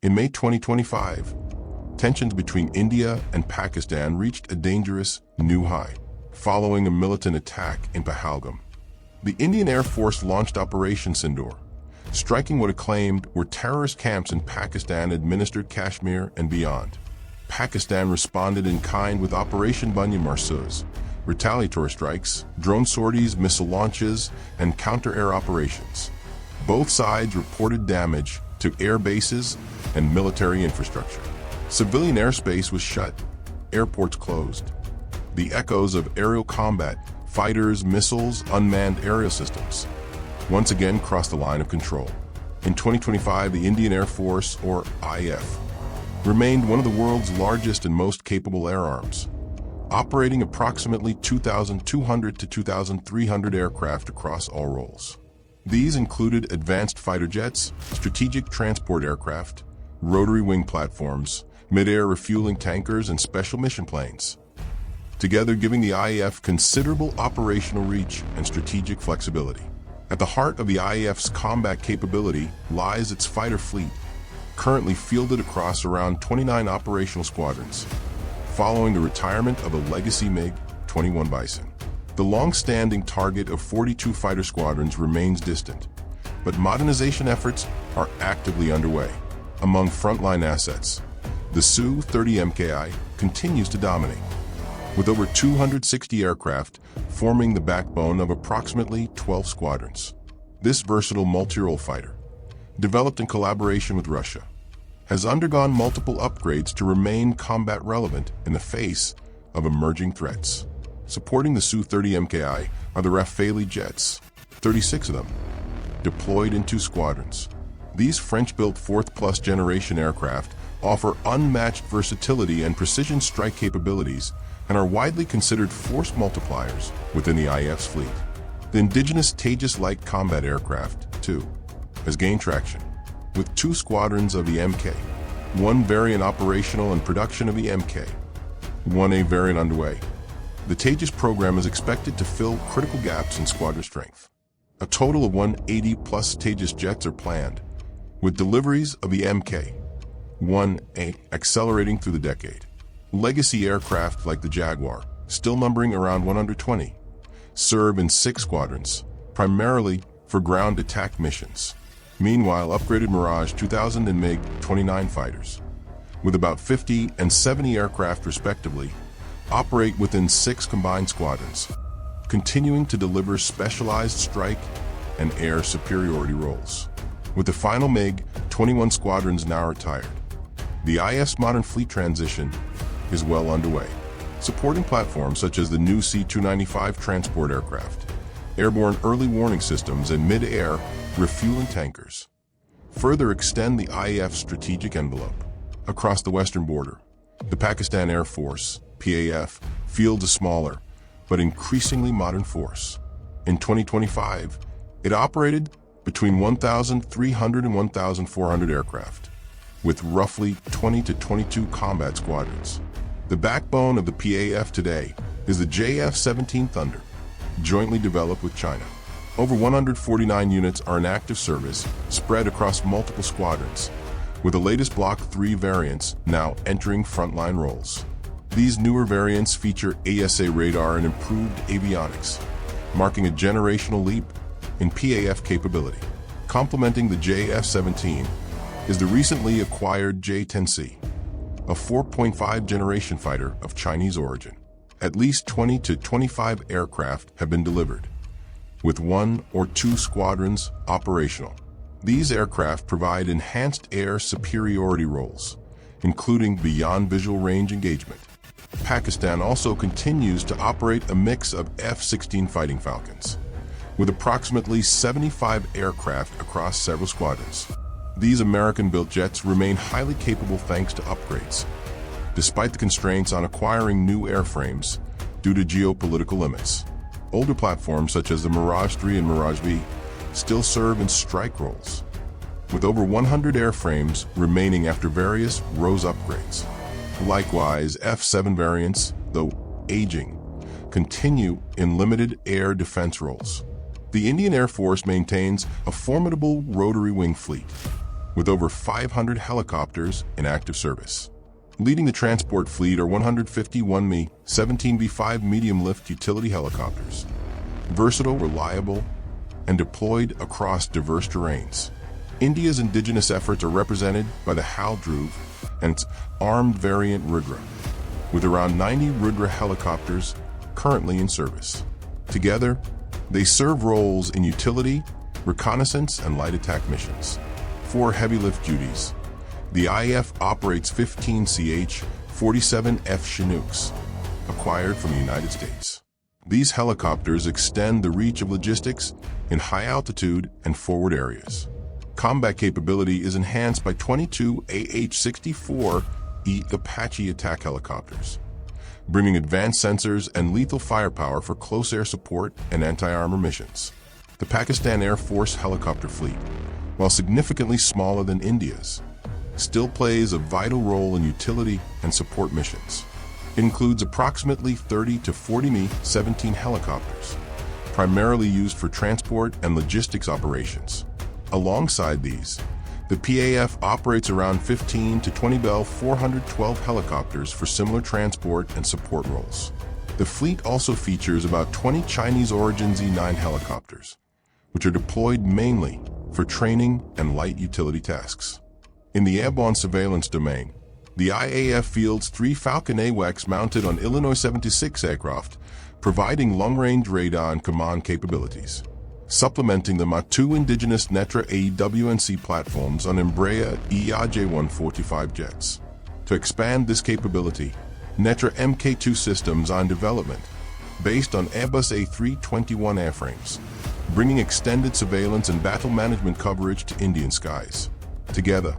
In May 2025, tensions between India and Pakistan reached a dangerous new high, following a militant attack in Pahalgam. The Indian Air Force launched Operation Sindoor, striking what it claimed were terrorist camps in Pakistan-administered Kashmir and beyond. Pakistan responded in kind with Operation Bunya Marsuz, retaliatory strikes, drone sorties, missile launches, and counter-air operations. Both sides reported damage to air bases and military infrastructure. Civilian airspace was shut, airports closed. The echoes of aerial combat, fighters, missiles, unmanned aerial systems, once again crossed the line of control. In 2025, the Indian Air Force, or IAF, remained one of the world's largest and most capable air arms, operating approximately 2,200 to 2,300 aircraft across all roles. These included advanced fighter jets, strategic transport aircraft, rotary wing platforms, mid-air refueling tankers, and special mission planes, together giving the IAF considerable operational reach and strategic flexibility. At the heart of the IAF's combat capability lies its fighter fleet, currently fielded across around 29 operational squadrons, following the retirement of a legacy MiG-21 Bison. The long-standing target of 42 fighter squadrons remains distant, but modernization efforts are actively underway. Among frontline assets, the Su-30 MKI continues to dominate, with over 260 aircraft forming the backbone of approximately 12 squadrons. This versatile multi-role fighter, developed in collaboration with Russia, has undergone multiple upgrades to remain combat relevant in the face of emerging threats. Supporting the Su-30 MKI are the Rafale jets, 36 of them, deployed in 2 squadrons. These French-built 4th-plus generation aircraft offer unmatched versatility and precision strike capabilities and are widely considered force multipliers within the IAF's fleet. The indigenous Tejas light combat aircraft, too, has gained traction, with 2 squadrons of the MK, 1 variant operational and production of the MK, 1A variant underway. The Tejas program is expected to fill critical gaps in squadron strength. A total of 180-plus Tejas jets are planned, with deliveries of the MK, 1A, accelerating through the decade. Legacy aircraft like the Jaguar, still numbering around 120, serve in 6 squadrons, primarily for ground attack missions. Meanwhile, upgraded Mirage 2000 and MiG-29 fighters, with about 50 and 70 aircraft respectively, operate within 6 combined squadrons, continuing to deliver specialized strike and air superiority roles. With the final MiG-21 squadrons now retired, the IAF's modern fleet transition is well underway, supporting platforms such as the new C-295 transport aircraft, airborne early warning systems, and mid-air refueling tankers. Further extend the IAF's strategic envelope. Across the western border, the Pakistan Air Force, PAF, fields a smaller but increasingly modern force. In 2025, it operated between 1,300 and 1,400 aircraft, with roughly 20 to 22 combat squadrons. The backbone of the PAF today is the JF-17 Thunder, jointly developed with China. Over 149 units are in active service, spread across multiple squadrons, with the latest Block 3 variants now entering frontline roles. These newer variants feature ASA radar and improved avionics, marking a generational leap in PAF capability. Complementing the JF-17 is the recently acquired J-10C, a 4.5 generation fighter of Chinese origin. At least 20 to 25 aircraft have been delivered, with 1 or 2 squadrons operational. These aircraft provide enhanced air superiority roles, including beyond visual range engagement. Pakistan also continues to operate a mix of F-16 Fighting Falcons, with approximately 75 aircraft across several squadrons. These American-built jets remain highly capable thanks to upgrades, despite the constraints on acquiring new airframes due to geopolitical limits. Older platforms such as the Mirage 3 and Mirage V still serve in strike roles, with over 100 airframes remaining after various ROSE upgrades. Likewise, F-7 variants, though aging, continue in limited air defense roles. The Indian Air Force maintains a formidable rotary wing fleet, with over 500 helicopters in active service. Leading the transport fleet are 151 Mi-17V5 medium-lift utility helicopters, versatile, reliable, and deployed across diverse terrains. India's indigenous efforts are represented by the HAL Dhruv and its armed variant Rudra, with around 90 Rudra helicopters currently in service. Together, they serve roles in utility, reconnaissance, and light attack missions. For heavy lift duties, the IAF operates 15 CH-47F Chinooks, acquired from the United States. These helicopters extend the reach of logistics in high altitude and forward areas. Combat capability is enhanced by 22 AH-64E Apache attack helicopters, bringing advanced sensors and lethal firepower for close air support and anti-armor missions. The Pakistan Air Force helicopter fleet, while significantly smaller than India's, still plays a vital role in utility and support missions. It includes approximately 30 to 40 Mi-17 helicopters, primarily used for transport and logistics operations. Alongside these, the PAF operates around 15 to 20 Bell 412 helicopters for similar transport and support roles. The fleet also features about 20 Chinese-origin Z-9 helicopters, which are deployed mainly for training and light utility tasks. In the airborne surveillance domain, the IAF fields 3 Falcon AWACS mounted on Illinois 76 aircraft, providing long-range radar and command capabilities. Supplementing them are 2 indigenous Netra AEW&C platforms on Embraer ERJ-145 jets. To expand this capability, Netra Mk2 systems are in development, based on Airbus A321 airframes, bringing extended surveillance and battle management coverage to Indian skies. Together,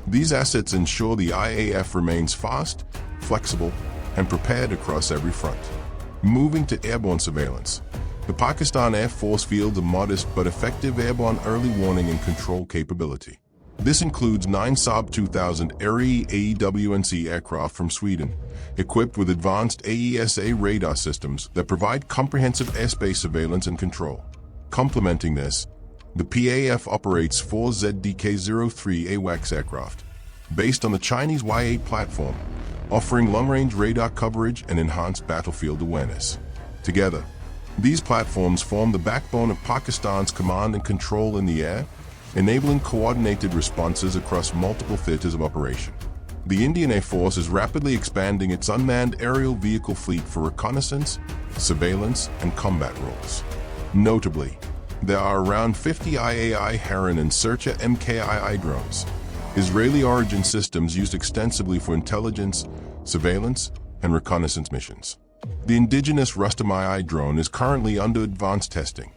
these assets ensure the IAF remains fast, flexible, and prepared across every front. Moving to airborne surveillance, the Pakistan Air Force fields a modest but effective airborne early warning and control capability. This includes 9 Saab 2000 ARI AEW&C aircraft from Sweden, equipped with advanced AESA radar systems that provide comprehensive airspace surveillance and control. Complementing this, the PAF operates 4 ZDK-03 AWACS aircraft, based on the Chinese Y-8 platform, offering long-range radar coverage and enhanced battlefield awareness. Together, these platforms form the backbone of Pakistan's command and control in the air, enabling coordinated responses across multiple theaters of operation. The Indian Air Force is rapidly expanding its unmanned aerial vehicle fleet for reconnaissance, surveillance, and combat roles. Notably, there are around 50 IAI Heron and Searcher MKII drones, Israeli-origin systems used extensively for intelligence, surveillance, and reconnaissance missions. The indigenous Rustam II drone is currently under advanced testing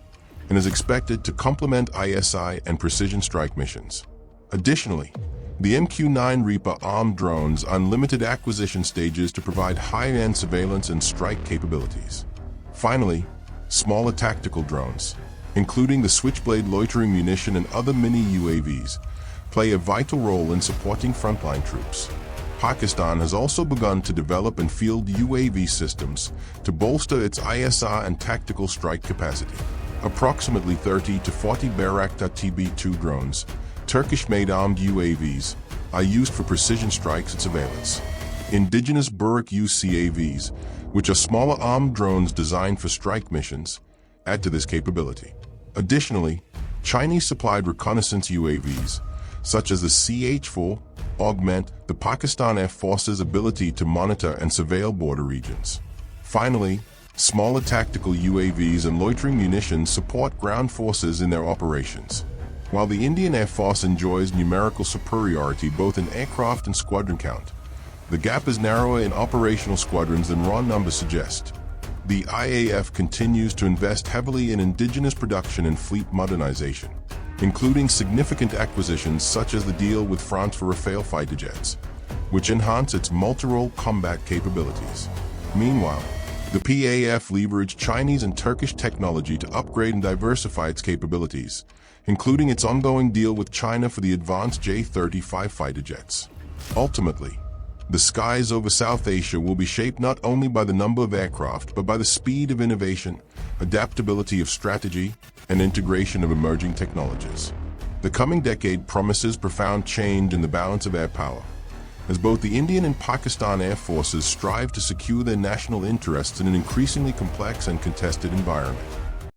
and is expected to complement ISI and precision strike missions. Additionally, the MQ-9 Reaper armed drones are in limited acquisition stages to provide high-end surveillance and strike capabilities. Finally, smaller tactical drones, including the Switchblade loitering munition and other mini-UAVs, play a vital role in supporting frontline troops. Pakistan has also begun to develop and field UAV systems to bolster its ISR and tactical strike capacity. Approximately 30 to 40 Bayraktar TB2 drones, Turkish-made armed UAVs, are used for precision strikes and surveillance. Indigenous Buraq UCAVs, which are smaller armed drones designed for strike missions, add to this capability. Additionally, Chinese-supplied reconnaissance UAVs, such as the CH-4, augment the Pakistan Air Force's ability to monitor and surveil border regions. Finally, smaller tactical UAVs and loitering munitions support ground forces in their operations. While the Indian Air Force enjoys numerical superiority both in aircraft and squadron count, the gap is narrower in operational squadrons than raw numbers suggest. The IAF continues to invest heavily in indigenous production and fleet modernization, including significant acquisitions such as the deal with France for Rafale fighter jets, which enhance its multi-role combat capabilities. Meanwhile, the PAF leveraged Chinese and Turkish technology to upgrade and diversify its capabilities, including its ongoing deal with China for the advanced J-35 fighter jets. Ultimately, the skies over South Asia will be shaped not only by the number of aircraft, but by the speed of innovation, adaptability of strategy, and integration of emerging technologies. The coming decade promises profound change in the balance of air power, as both the Indian and Pakistan Air Forces strive to secure their national interests in an increasingly complex and contested environment.